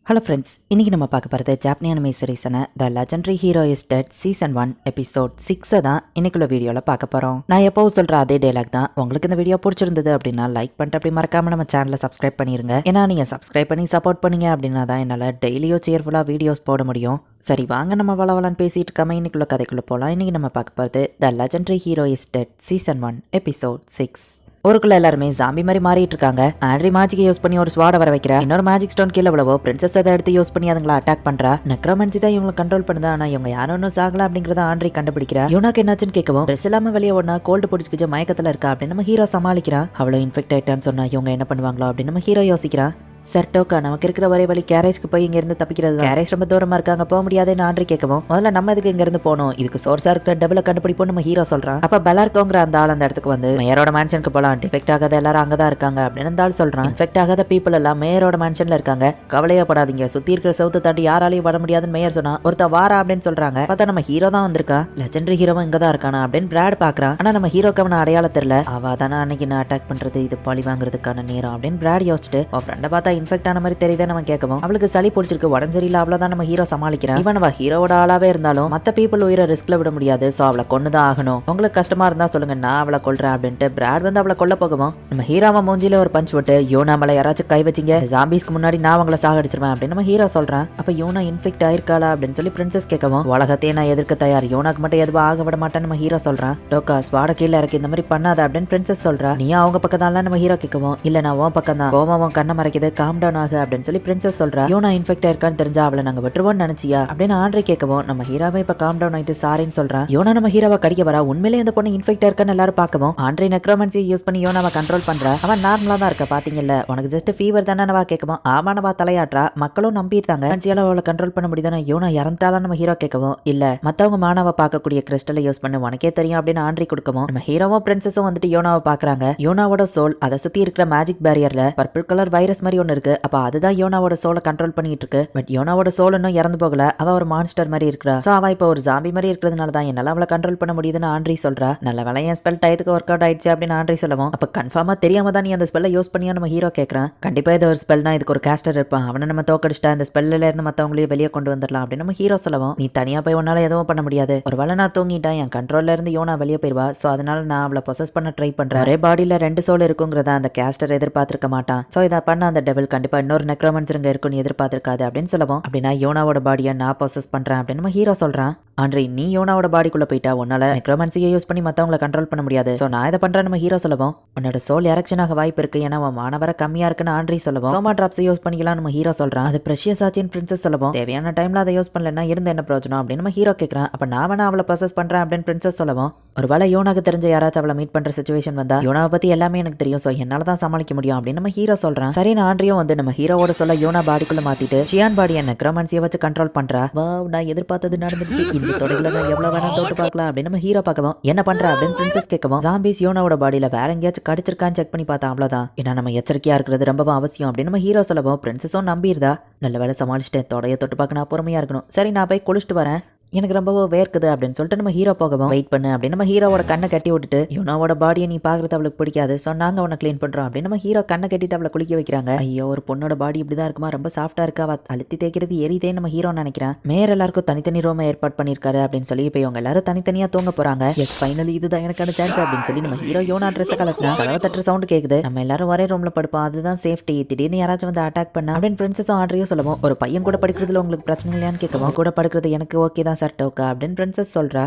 Hello friends, இன்றைக்கி நம்ம பார்க்க போகிறது ஜாப்பனி அனிமே சீரிஸான the legendary hero is dead season 1 episode 6 தான் இன்னைக்குள்ள வீடியோவில் பார்க்க போகிறோம். நான் எப்போ சொல்கிற அதே டைலாக் தான். உங்களுக்கு இந்த வீடியோ பிடிச்சிருந்தது அப்படின்னா லைக் பண்ணிட்டு அப்படி மறக்காமல் நம்ம சேனலை சப்ஸ்கிரைப் பண்ணிடுங்க. ஏன்னா நீங்கள் சப்ஸ்கிரைப் பண்ணி சப்போர்ட் பண்ணீங்க அப்படின்னா தான் என்னால் டெய்லியோ சேர்ஃபுல்லாக வீடியோஸ் போட முடியும். சரி வாங்க நம்ம வளவலான்னு பேசிட்டு இருக்காம இன்னைக்குள்ள கதைக்குள்ளே போகலாம். இன்றைக்கி நம்ம பார்க்க போகிறது the legendary hero is dead season 1 episode 6. ஊருக்குள்ள எல்லாருமே ஜாம்பி மாதிரி மாறிட்டு இருக்காங்க. ஆண்ட்ரி மேஜிக் யூஸ் பண்ணி ஒரு ஸ்வாட வர வைக்கிறா. இன்னொரு மேஜிக் ஸ்டோன் கீழே விழவோ பிரின்சஸ் அதை எடுத்து யூஸ் பண்ணி அதுங்களை அட்டாக் பண்றா. நெக்ரோமன்சி தான் இவங்களை கண்ட்ரோல் பண்ணுதா. ஆனா இவங்க யாரும் ஒன்னும் சாகல அப்படிங்கறத ஆண்ட்ரி கண்டுபிடிக்கிறா. யூனாக்கு என்னாச்சுன்னு கேட்கவும் ட்ரெஸ் இல்லாம வெளியே ஒன்னா கோல்டு பிடிச்சிக்கிச்சு மயக்கத்துல இருக்கா அப்படின்னு நம்ம ஹீரோ சமாளிக்கிறான். அவ்வளவு இன்ஃபெக்ட் ஆயிட்டான்னு சொன்னா இவங்க என்ன பண்ணுவாங்களோ அப்படின்னு நம்ம ஹீரோ யோசிக்கிறான். சார் டோக்கா, நமக்கு இருக்கிற ஒரே வழி கேரேஜ்க்கு போய் இங்க இருந்து தப்பிக்கிறது. கேரேஜ் ரொம்ப தூரமா இருக்காங்க, போக முடியாதுன்னு ஆண்ட்ரி கேட்கவும் முதல்ல நம்ம இதுக்கு இங்க இருந்து போகணும், இதுக்கு சோர்ஸா இருக்கிற டபுள கண்டுபிடிப்போம் நம்ம ஹீரோ சொல்றான். அப்ப பெலார்கோங்கிற அந்த ஆள் அந்த இடத்துக்கு வந்து மேயரோட மேன்ஷனுக்கு போலாம், டிஃபெக்ட் ஆகாத எல்லாரும் அங்கதான் இருக்காங்க அப்படின்னு அந்த ஆள் சொல்றான். இன்ஃபெக்ட் ஆகாத பீப்புள் எல்லாம் மேயரோட மேன்ஷன்ல இருக்காங்க, கவலையப்படாதீங்க, சுத்தி இருக்கிற சவுத்தை தாண்டி யாராலையும் வர முடியாதுன்னு மேயர் சொன்னா ஒருத்த வாரா அப்படின்னு சொல்றாங்க. பார்த்தா நம்ம ஹீரோ தான் வந்திருக்கா. லெஜெண்டரி ஹீரோவும் இங்கதான் இருக்கானா அப்படின்னு பிராட் பாக்குறான். ஆனா நம்ம ஹீரோக்கு அவன அடையாளம் தெரியல. அவ தானே அன்னைக்கு நான் அட்டாக் பண்றது, இது பழி வாங்குறதுக்கான நேரம் அப்படின்னு பிராட் யோசிச்சுட்டு ஃப்ரெண்டை பார்த்தா இன்ஃபெக்ட் ஆன மாதிரி தெரியுது நம்ம கேட்கவும் அவளுக்கு சளி பிடிச்சிருக்கு, உடம்பு சரியில்லை, அவ்வளவுதான் நம்ம ஹீரோ சமாளிக்கிறான். இவன் அவ ஹீரோவோட ஆளாவே இருந்தாலும் மத்த பீப்புள் உயிரை ரிஸ்க்ல விட முடியாது, சோ அவளை கொண்டுதான் ஆகணும். உங்களுக்கு கஷ்டமா இருந்தா சொல்லுங்க, நான் அவளை கொல்றேன் அப்படின்ட்டு பிராட் வந்து அவளை கொல்ல போகவும் நம்ம ஹீரோவை மூஞ்சில ஒரு பஞ்ச் விட்டு யோனா மேல யாராச்சும் கை வச்சிங்க, ஜாம்பிஸ்க்கு முன்னாடி நான் அவங்களை சாகடிச்சிருவேன் அப்படின்னு நம்ம ஹீரோ சொல்றான். அப்ப யோனா இன்ஃபெக்ட் ஆயிருக்காளா அப்படின்னு சொல்லி பிரின்சஸ் கேட்கவும் உலகத்தையே நான் எதிர்க்க தயார், யோனாக்கு மட்டும் எதுவும் ஆக விட மாட்டேன்னு நம்ம ஹீரோ சொல்றான். டோக்கா ஸ்வாட கீழே இறக்கி இந்த மாதிரி பண்ணாத அப்படின்னு பிரின்சஸ் சொல்றா. நீ அவங்க பக்கம் தான் நம்ம ஹீரோ கேட்கவும் இல்ல நான் உன் பக்கம் தான், கோமாவும் கண்ணை மறைக்குது, காம் டவுன் ஆகு அப்படின்னு சொல்லி பிரின்சஸ் சொல்றா. யோனா இன்ஃபெக்ட் ஆயிருக்கான்னு தெரிஞ்சா அவளை நாங்க விட்டுருவோம்னு நினைச்சியா அப்படின்னு ஆண்ட்ரி கேட்கவும் நம்ம ஹீரோவை இப்ப காம் டவுன் ஆயிட்டு சாரின்னு சொல்றான். யோனா நம்ம ஹீரோவை கடிக்க வரா. உண்மையிலே அந்த பொண்ணு இன்ஃபெக்ட் ஆயிருக்கான்னு எல்லாரும் பார்க்கவும் ஆண்ட்ரி நெக்ரோமன்சி யூஸ் பண்ணி யோனாவை கண்ட்ரோல் பண்றா. அவன் நார்மலா தான் இருக்கா பாத்தீங்கல்ல, உனக்கு ஜஸ்ட் ஃபீவர் தானே கேட்கவும் ஆமானவா தலையாற்றா. மக்களும் நம்பிட்டாங்க, அவளை கண்ட்ரோல் பண்ண முடியுதானே. யோனா இறந்துட்டாலும் நம்ம ஹீரோ கேட்கவும் இல்ல மத்தவங்க மானவ பார்க்கக்கூடிய கிறிஸ்டலை யூஸ் பண்ணி உனக்கே தெரியும் அப்படின்னு ஆண்ட்ரி கொடுக்கவும் நம்ம ஹீரோவும் பிரின்சஸும் வந்துட்டு யோனாவை பாக்குறாங்க. யோனாவோட சோல் அதை சுத்தி இருக்கிற மேஜிக் பேரியர்ல பர்பிள் கலர் வைரஸ் மாதிரி ஒன்னு இருக்கு. அப்ப அதுதான் யோனாவோட சோலை கண்ட்ரோல் பண்ணிட்டு இருக்கு. பட் யோனாவோட சோல் இன்னும் இறந்து போகல, அவ ஒரு மான்ஸ்டர் மாதிரி இருக்கா. சோ அவ இப்ப ஒரு ஜாம்பி மாதிரி இருக்கிறதுனால தான் என்னால அவளை கண்ட்ரோல் பண்ண முடியுதுன்னு ஆண்ட்ரி சொல்றா. நல்ல வேலை என் ஸ்பெல் டயத்துக்கு ஒர்க் அவுட் ஆயிடுச்சு அப்படின்னு ஆண்ட்ரி சொல்லவும் அப்ப கன்ஃபார்மா தெரியாம தான் நீ அந்த ஸ்பெல்லை யூஸ் பண்ணியா நம்ம ஹீரோ கேட்கறான். கண்டிப்பா இது ஒரு ஸ்பெல்னா இதுக்கு ஒரு கேஸ்டர் இருப்பான், அவனை நம்ம தோக்கடிச்சிட்டா இந்த ஸ்பெல்ல இருந்து மத்தவங்களையும் வெளியே கொண்டு வந்துடலாம் அப்படின்னு நம்ம ஹீரோ சொல்லவும் நீ தனியா போய் உன்னால எதுவும் பண்ண முடியாது, ஒரு வேளை நான் தூங்கிட்டேன் என் கண்ட்ரோல்ல இருந்து யோனா வெளியே போயிருவா, சோ அதனால நான் அவளை பொசஸ் பண்ண ட்ரை பண்றேன். ஒரே பாடியில 2 சோல் இருக்குங்கிறத அந்த கேஸ்டர் எதிர்பார்த்திருக்க மாட்டான். சோ இதை பண்ண அந்த டெவில் கண்டிப்பா இன்னொரு நெக்ரோமன்சர் இங்க இருக்குன்னு எதிர்பார்த்திருக்காது அப்படின்னு சொல்லவும் அப்படின்னா யோனாவோட பாடியை நான் ப்ராசஸ் பண்றேன் அப்படின்னு நம்ம ஹீரோ சொல்றான். ஆண்ட்ரி நீ யோனாவோட பாடிக்குள்ள போயிட்டா உன்னால நெக்ரோமன்சியை யூஸ் பண்ணி மத்தவங்களை கண்ட்ரோல் பண்ண முடியாது, சோ நான் இதை பண்றேன் நம்ம ஹீரோ சொல்லவும் உன்னோட சோல் எரெக்ஷன் ஆக வாய்ப்பு இருக்கு, ஏன்னா உன் மானவர கம்மியா இருக்குன்னு ஆண்ட்ரி சொல்லவும் சோமா டிராப்ஸ் யூஸ் பண்ணிக்கலாம் நம்ம ஹீரோ சொல்றான். அது பிரஷியஸ் ஆச்சின்னு பிரின்சஸ் சொல்லவும் தேவையான டைம்ல அதை யூஸ் பண்ணலன்னா இருந்த என்ன பிரயோஜனம் அப்படின்னு நம்ம ஹீரோ கேட்கறான். அப்ப நான் வேணா அவளை ப்ராசஸ் பண்றேன் அப்படின்னு பிரின்சஸ் சொல்லவும் ஒருவேளை யோனாக்கு தெரிஞ்ச யாராச்சும் அவளை மீட் பண்ற சிச்சுவேஷன் வந்தா யோனாவை பத்தி எல்லாமே எனக்கு தெரியும், சோ என்னால தான் சமாளிக்க முடியும் அப்படின்னு நம்ம ஹீரோ சொல்றான். சரி ஆண்ட்ரியும் வந்து நம்ம ஹீரோவோட சொல்ல யோனா பாடிக்குள்ள மாத்திட்டு சியான் பாடியை நெக்ரோமன்சியை வச்சு கண்ட்ரோல் பண்றா. வாவ், நான் எதிர்பார்த்தது நடந்துச்சு, இந்த தொடர்ல நான் எவ்வளவு வேணா தோட்டு பார்க்கலாம் அப்படின்னு நம்ம ஹீரோ பார்க்கவும் என்ன பண்ற அப்படின்னு பிரின்சஸ் கேட்கவும் ஜாம்பிஸ் யோனாவோட பாடியில வேற எங்கேயாச்சும் கடிச்சிருக்கான்னு செக் பண்ணி பார்த்தா அவ்வளவுதான், ஏன்னா நம்ம எச்சரிக்கையா இருக்கிறது ரொம்ப அவசியம் அப்படின்னு நம்ம ஹீரோ சொல்லவும் பிரின்சஸும் நம்பியிருந்தா. நல்ல வேலை சமாளிச்சுட்டேன், தொடைய தொட்டு பார்க்க நான் பொறுமையா இருக்கணும், சரி நான் போய் குளிச்சுட்டு வரேன், எனக்கு ரொம்ப வேர்க்குது அப்படின்னு சொல்லிட்டு நம்ம ஹீரோ போகவும் வெயிட் பண்ணு அப்படின்னு நம்ம ஹீரோவோட கண்ணை கட்டி விட்டுட்டு யோனாவோட பாடியை நீ பாக்குறது அவளுக்கு பிடிக்காது, சோ நாங்க அவனை கிளீன் பண்றோம் அப்படின்னு நம்ம ஹீரோ கண்ணை கட்டிட்டு அவளை குளிக்க வைக்கிறாங்க. ஐயோ, ஒரு பொண்ணோட பாடி இப்படிதான் இருக்குமா, ரொம்ப சாஃப்டா இருக்கா, அவ அழுத்தி தேய்க்கிறது எரிதே நம்ம ஹீரோ நினைக்கிறான். மேயர் எல்லாருக்கும் தனித்தனி ரூம் ஏற்பாடு பண்ணிருக்காரு அப்படின்னு சொல்லி இப்ப இவங்க எல்லாரும் தனித்தனியா தூங்க போறாங்க. எஸ் ஃபைனலி இதுதான் எனக்கான சான்ஸ் அப்படின்னு சொல்லி நம்ம ஹீரோ யோனா ட்ரெஸ் கலட்டினா கதவை தட்டுற சவுண்ட் கேக்குது. நம்ம எல்லாரும் ஒரே ரூம்ல படுப்போம், அதுதான் சேஃப்டி, திடீர்னு யாராச்சும் வந்து அட்டாக் பண்ண அப்படின்னு பிரின்சஸும் ஆண்ட்ரியும் சொல்லவும் ஒரு பையன் கூட படிக்கிறதுல உங்களுக்கு பிரச்சனை இல்லையான்னு கேட்கவும் கூட படுக்கிறது எனக்கு ஓகே தான் சார் டோக்கா அப்படின்னு பிரின்சஸ் சொல்றா.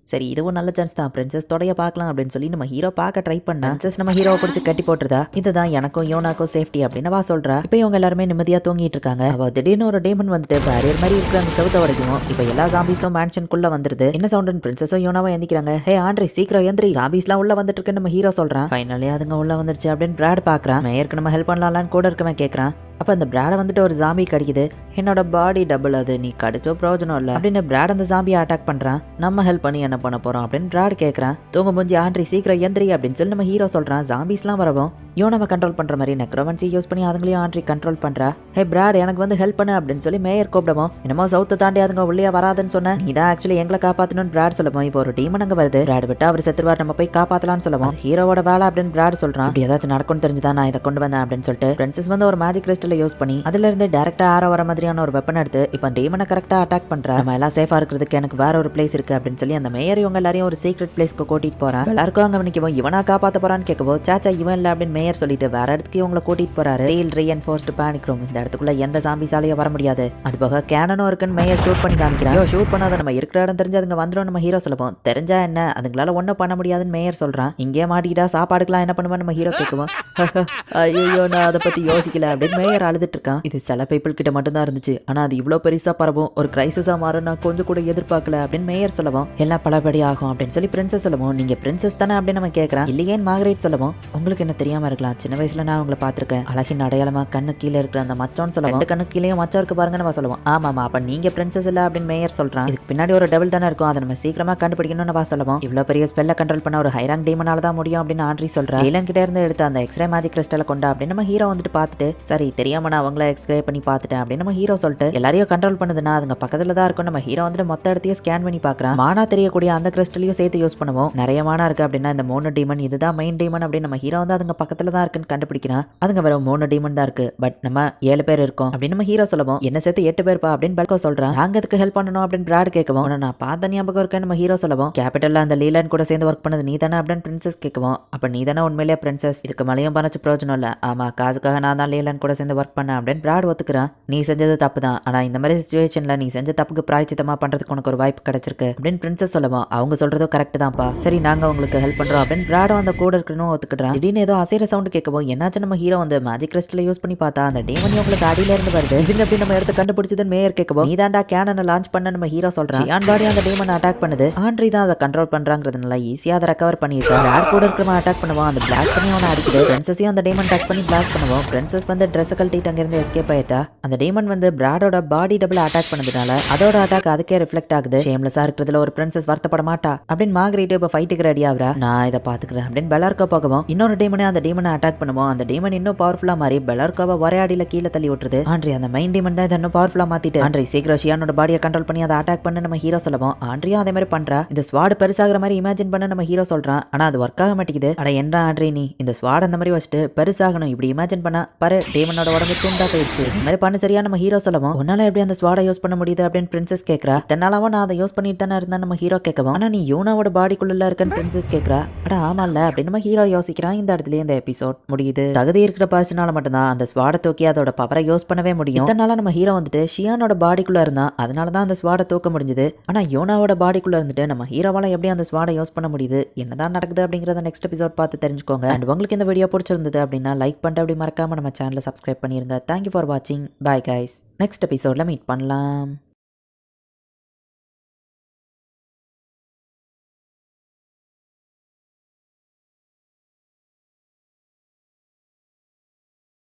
சரி இதுவும் நல்ல சான்ஸ் தான், பிரின்சஸ் தொடைய பார்க்கலாம் அப்படின்னு சொல்லி நம்ம ஹீரோ பார்க்க ட்ரை பண்ணா. பிரின்சஸ் நம்ம ஹீரோவை பிடிச்சி கட்டி போட்டுருதா. இதுதான் எனக்கும் யோனாக்கும் சேஃப்டி அப்படின்னு வா சொல்றா. இப்போ இவங்க எல்லாருமே நிம்மதியா தூங்கிட்டு இருக்காங்க. அவ திடீர்னு ஒரு டேமன் வந்துட்டு பேரியர் மாதிரி இருக்கிற அந்த செவுத்த உடைக்கும். இப்போ எல்லா ஜாம்பிஸும் மேன்ஷனுக்குள்ள வந்துருது. என்ன சவுண்ட் பிரின்சஸும் யோனாவும் எந்திக்கிறாங்க. ஹே ஆண்ட்ரி சீக்கிரம் எந்திரி, ஜாம்பிஸ்லாம் உள்ள வந்துட்டு இருக்குன்னு நம்ம ஹீரோ சொல்றான். ஃபைனலி அதுங்க உள்ள வந்துருச்சு அப்படின்னு பிராட் பாக்குறான். மேயருக்கு நம்ம ஹெல்ப் பண்ணலாம்னு கூட இருக்கவன் கேட்கறான். அப்ப அந்த பிராட வந்துட்டு ஒரு ஜாம்பி கடிக்குது. என்னோட பாடி டபுள், அது நீ கடிச்சோ பிரயோஜனம் இல்ல அப்படின்னு பிராட் அந்த ஜாம்பியை அட்டாக் பண்றான். நம்ம ஹெல்ப் பண்ணி என்ன பண்ண போறோம் அப்படின்னு பிராட் கேட்கறான். தூங்க முடிஞ்சு ஆண்ட்ரி சீக்கிரம் எந்திரி அப்படின்னு சொல்லி நம்ம ஹீரோ சொல்றான். ஜாம்பிஸ்லாம் வரவும் யோனாவை கண்ட்ரோல் பண்ற மாதிரி நெக்ரோமன்சி யூஸ் பண்ணி அதுங்களையும் ஆண்ட்ரி கண்ட்ரோல் பண்றா. ஹே பிராட் எனக்கு வந்து ஹெல்ப் பண்ணு அப்படின்னு சொல்லி மேயர் கூப்பிடவும் என்னமோ சவுத்தை தாண்டி அதுங்க உள்ளே வராதுன்னு சொன்ன, நீ தான் ஆக்சுவலி எங்களை காப்பாத்தணும்னு பிராட் சொல்லவும் இப்போ ஒரு டீமன் அங்க வருது, பிராட் விட்டு அவர் செத்துருவார், நம்ம போய் காப்பாத்தலாம்னு சொல்லவும் ஹீரோவோட வேலை அப்படின்னு பிராட் சொல்றான். அப்படி ஏதாச்சும் நடக்கும்னு தெரிஞ்சுதான் நான் இதை கொண்டு வந்தேன் அப்படின்னு சொல்லிட்டு பிரின்சஸ் வந்து ஒரு மேஜிக் கிறிஸ்டல் கிறிஸ்டலை யூஸ் பண்ணி அதுல இருந்து டைரக்டா ஆரோ வர மாதிரியான ஒரு வெப்பன் எடுத்து இப்ப டீமனை கரெக்டா அட்டாக் பண்றா. நம்ம எல்லாம் சேஃபா இருக்கிறதுக்கு எனக்கு வேற ஒரு பிளேஸ் இருக்கு அப்படின்னு சொல்லி அந்த மேயர் இவங்க எல்லாரையும் ஒரு சீக்ரெட் பிளேஸ்க்கு கூட்டிட்டு போறான். எல்லாருக்கும் அங்க நினைக்கவும் இவனா காப்பாத்த போறான்னு கேட்கவோ சாச்சா இவன் இல்ல அப்படின்னு மேயர் சொல்லிட்டு வேற இடத்துக்கு இவங்களை கூட்டிட்டு போறாரு. Steel reinforced panic room. இந்த இடத்துக்குள்ள எந்த சாம்பிஸாலையும் வர முடியாது. அது போக கேனனும் இருக்குன்னு மேயர் ஷூட் பண்ணி காமிக்கிறான். ஷூட் பண்ணாத நம்ம இருக்கிற இடம் தெரிஞ்சு அதுங்க வந்துடும் நம்ம ஹீரோ சொல்லுவோம். தெரிஞ்சா என்ன அதுங்களால ஒன்னும் பண்ண முடியாதுன்னு மேயர் சொல்றான். இங்கே மாட்டிக்கிட்டா சாப்பாடுக்கலாம் என்ன பண்ணுவேன் நம்ம ஹீரோ கேட்குவோம். ஐயோ நான் அதை பத்தி யோசிக்கல அப்படின்னு மேயர் அழுதுட்டு இருக்கான். இது சில பீப்புள் கிட்ட மட்டும் தான் இருந்துச்சு. ஆனா அது இவ்வளவு பெருசா பரவும் ஒரு கிரைசிஸா மாறும் நான் கொஞ்சம் கூட எதிர்பார்க்கல அப்படின்னு மேயர் சொல்லவும். எல்லாம் பலபடி ஆகும் அப்படின்னு சொல்லி பிரின்சஸ் சொல்லவும். நீங்க பிரின்சஸ் தானே அப்படின்னு நம்ம கேட்கறான். இல்லையேன்னு மார்கரெட் சொல்லவும். உங்களுக்கு என்ன தெரியாம இருக்கலாம், சின்ன வயசுல நான் உங்களை பாத்திருக்கேன். அழகின் அடையாளமா கண்ணு கீழே இருக்கிற அந்த மச்சோன்னு சொல்லவும். கண்ணு கீழே மச்சம் இருக்கு பாருங்க நம்ம சொல்லுவோம். ஆமாமா அப்ப நீங்க பிரின்சஸ் இல்ல அப்படின்னு மேயர் சொல்றான். இதுக்கு பின்னாடி ஒரு டெவில் தானே இருக்கும், அதை நம்ம சீக்கிரமா கண்டுபிடிக்கணும்னு சொல்லுவோம். இவ்வளவு பெரிய ஸ்பெல்ல கண்ட்ரோல் பண்ண ஒரு ஹைராங் டீமனால தான் முடியும் அப்படின்னு ஆண்ட்ரி சொல்றா. ஈலன் கிட்ட இருந்து எடுத்த அந்த எக்ஸ்ரே மேஜிக் கிறிஸ்டலை கொண்டா அப்படின்னு நம்ம ஹீரோ வந்துட்டு பார்த்துட்டு சரி தெரியாம நான் அவங்கள எக்ஸ்ரே பண்ணி பார்த்துட்டேன் அப்படின்னு நம்ம ஹீரோ சொல்லிட்டு எல்லாரையும் கண்ட்ரோல் பண்ணுதுன்னா அதுங்க பக்கத்துல தான் இருக்கும். நம்ம ஹீரோ வந்துட்டு மொத்த இடத்தையும் ஸ்கேன் பண்ணி பார்க்கறான். மானா தெரியக்கூடிய அந்த கிறிஸ்டலையும் சேர்த்து யூஸ் பண்ணுவோம். நிறைய மானா இருக்கு அப்படின்னா இந்த 3 டீமன் இதுதான் மெயின் டீமன் அப்படின்னு நம்ம ஹீரோ வந்து அதுங்க பக்கத்துல தான் இருக்குன்னு கண்டுபிடிக்கிறான். அதுங்க வெறும் 3 டீமன் தான் இருக்கு, பட் நம்ம 7 பேர் இருக்கோம் அப்படின்னு நம்ம ஹீரோ சொல்லுவோம். என்ன சேர்த்து 8 பேர்ப்பா அப்படின்னு பெல்கோ சொல்றான். நாங்க அதுக்கு ஹெல்ப் பண்ணணும் அப்படின்னு பிராட் கேட்கவும். நான் பார்த்த ஞாபகம் இருக்கேன்னு நம்ம ஹீரோ சொல்லுவோம். கேபிட்டல்ல அந்த லீலன் கூட சேர்ந்து ஒர்க் பண்ணது நீ தானே அப்படின்னு பிரின்சஸ் கேட்கவும். அப்ப நீ தானே உண்மையிலேயே பிரின்சஸ், இதுக்கு மலையும் பண்ணச்சு பிரயோஜனம் இல்ல. ஆமா காசுக்காக நான் தான் லீலன் கூட சேர்ந்து ஒர்க் பண்ணேன் அப்படின்னு பிராட் ஒத்துக்கிறான். நீ செஞ்சது தப்பு தான், ஆனா இந்த மாதிரி சிச்சுவேஷன்ல நீ செஞ்ச தப்புக்கு பிராய்ச்சித்தமா பண்றதுக்கு உனக்கு ஒரு வாய்ப்பு கிடைச்சிருக்கு அப்படின்னு பிரின்சஸ் சொல்லுவோம். அவங்க சொல்றதும் கரெக்ட் தான்ப்பா, சரி நாங்க உங்களுக்கு ஹெல்ப் பண்றோம் அப்படின்னு பிராடும் அந்த கூட இருக்கணும் ஒத்துக்கிட்டான். திடீர்னு ஏதோ அசைற சவுண்ட் கேட்கவும் என்னாச்சு நம்ம ஹீரோ வந்து மேஜிக் கிறிஸ்டலை யூஸ் பண்ணி பார்த்தா அந்த டேமன் உங்களுக்கு அடியில இருந்து வருது. இதுங்க அப்படி நம்ம எடுத்து கண்டுபிடிச்சதுன்னு மேயர் கேட்கவும் நீ தாண்டா கேனனை லான்ச் பண்ண நம்ம ஹீரோ சொல்றான். ஜியான் பாடி அந்த டேமன் அட்டாக் பண்ணுது. ஆண்ட்ரி தான் அதை கண்ட்ரோல் பண்றாங்கிறதுனால ஈஸியா அதை ரெக்கவர் பண்ணிருக்கான். யார் கூட இருக்கிறவன் அட்டாக் பண்ணுவான், அந்த பிளாஸ்ட் பண்ணி அவனை அடிக்குது. பிரின்சஸையும் அந்த டேமன் டச் பண்ணி பிளாஸ்ட் பண்ணுவோம். பிரின்சஸ் வந்து ட்ரெஸ் கழட்டிட்டு அங்கிருந்து எஸ்கேப் ஆயிட்டா. அந்த டேமன் வந்து பிராடோட பாடி டபுள் அட்டாக் பண்ணதுனால அதோட அட்டாக் அதுக்கே ரிஃப்ளெக்ட் ஆகுது. ஷேம்லெஸ்ஸா இருக்கிறதுல ஒரு பிரின்சஸ் வருத்தப்பட மாட்டா அப்படின்னு மார்கரெட் இப்ப ஃபைட்டுக்கு ரெடி ஆகுறா. நான் இதை பாத்துக்கிறேன் அப்படின்னு பெலார்கோ போகவும் இன்னொரு டேமனே அந்த டேமனை அட்டாக் பண்ணுவோம். அந்த டேமன் இன்னும் பவர்ஃபுல்லா மாறி பெலார்கோவை ஒரே அடியில கீழே தள்ளி விட்டுருது. ஆண்ட்ரி அந்த மைண்ட் டேமன் தான் இதை இன்னும் பவர்ஃபுல்லா மாத்திட்டு ஆண்ட்ரி சீக்கிரம் ஷியானோட பாடியை கண்ட்ரோல் பண்ணி அதை அட்டாக் பண்ண நம்ம ஹீரோ சொல்லுவோம். ஆண்ட்ரியும் அதே மாதிரி பண்றா. இந்த ஸ்வாட் பெருசாகிற மாதிரி இமேஜின் பண்ண நம்ம ஹீரோ சொல்றான். ஆனா அது ஒர்க் ஆக மாட்டேங்குது. அட என்ன ஆண்ட்ரி நீ இந்த ஸ்வாட் அந்த மாதிரி வச்சுட்டு பெருசாகணும் இப்படி இமேஜின் பண்ணா பாரு டேமனோட உடம்பு துண்டா போயிடுச்சு. இந்த மாதிரி பண்ண சரியா நம்ம ஹீரோ சொல்லுவோம். உன்னால எப்படி அந்த ஸ்வாடை யூஸ் பண்ண முடியுது அப்படின்னு பிரின்சஸ் கேட்கறா. தன்னாலவா நான் அதை யூஸ் பண்ணிட்டு தானே இருந்தா நம்ம ஹீரோ கேட்கவும். ஆனா நீ யூனாவோட பாடிக்குள்ள இருக்கன்னு பிரின்சஸ் கேட்கறா. அட ஆமால அப்படின்னு நம்ம ஹீரோ யோசிக்கிறான். இந்த இடத்துல இந்த எபிசோட் முடியுது. தகுதி இருக்கிற பர்சனால மட்டும்தான் அந்த ஸ்வாடை தூக்கி அதோட பவரை யூஸ் பண்ணவே முடியும். இதனால நம்ம ஹீரோ வந்துட்டு ஷியானோட பாடிக்குள்ள இருந்தா அதனாலதான் அந்த ஸ்வாடை தூக்க முடிஞ்சது. ஆனா யூனாவோட பாடிக்குள்ள இருந்துட்டு நம்ம ஹீரோவால எப்படி அந்த ஸ்வாடை யூஸ் பண்ண முடியுது, என்னதான் நடக்குது அப்படிங்கறத நெக்ஸ்ட் எபிசோட் பார்த்து தெரிஞ்சுக்கோங்க. அண்ட் உங்களுக்கு இந்த வீடியோ பிடிச்சிருந்தது அப்படின்னா லைக் பண்ணிட்டு அப்படி மறக்காம நம்ம சேனலை சப்ஸ்கிரைப் பண்ணிருங்க. தேங்க்யூ ஃபார் வாட்சிங். Bye guys. நெக்ஸ்ட் எபிசோட்ல மீட் பண்ணலாம்.